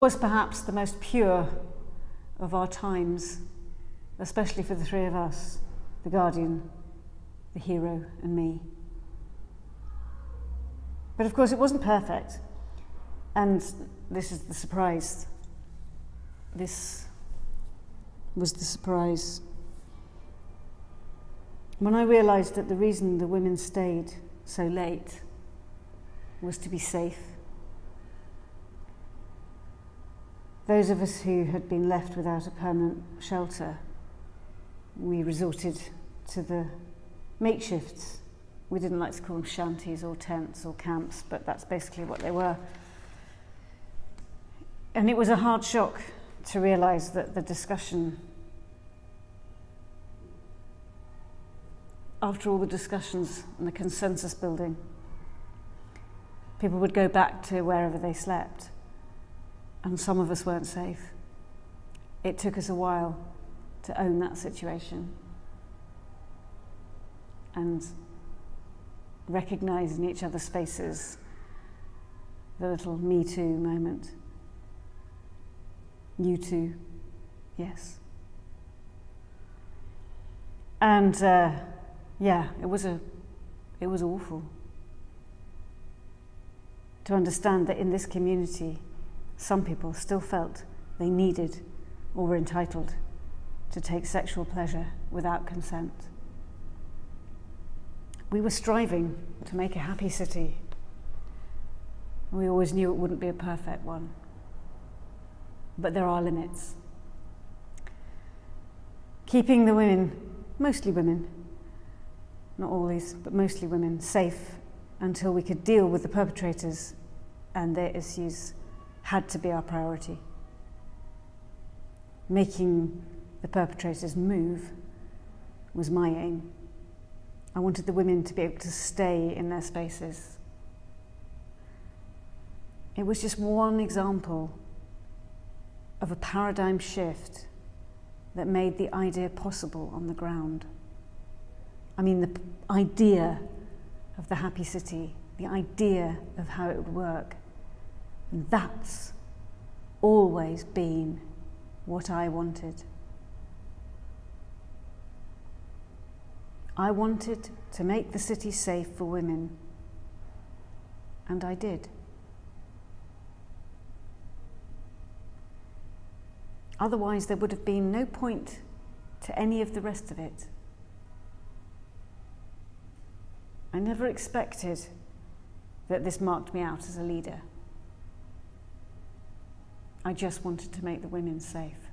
Was perhaps the most pure of our times, especially for the three of us, the guardian, the hero, and me. But of course it wasn't perfect, and this is the surprise. This was the surprise. When I realised that the reason the women stayed so late was to be safe. Those of us who had been left without a permanent shelter, we resorted to the makeshifts. We didn't like to call them shanties or tents or camps, but that's basically what they were. And it was a hard shock to realise that the discussion, after all the discussions and the consensus building, people would go back to wherever they slept. And some of us weren't safe. It took us a while to own that situation and recognise in each other's faces the little me too moment. You too, yes. And it was awful to understand that in this community some people still felt they needed or were entitled to take sexual pleasure without consent. We were striving to make a happy city. We always knew it wouldn't be a perfect one. But there are limits. Keeping the women, mostly women, not always, but mostly women, safe until we could deal with the perpetrators and their issues had to be our priority. Making the perpetrators move was my aim. I wanted the women to be able to stay in their spaces. It was just one example of a paradigm shift that made the idea possible on the ground. I mean, the idea of the happy city, the idea of how it would work. And that's always been what I wanted. I wanted to make the city safe for women, and I did. Otherwise, there would have been no point to any of the rest of it. I never expected that this marked me out as a leader. I just wanted to make the women safe.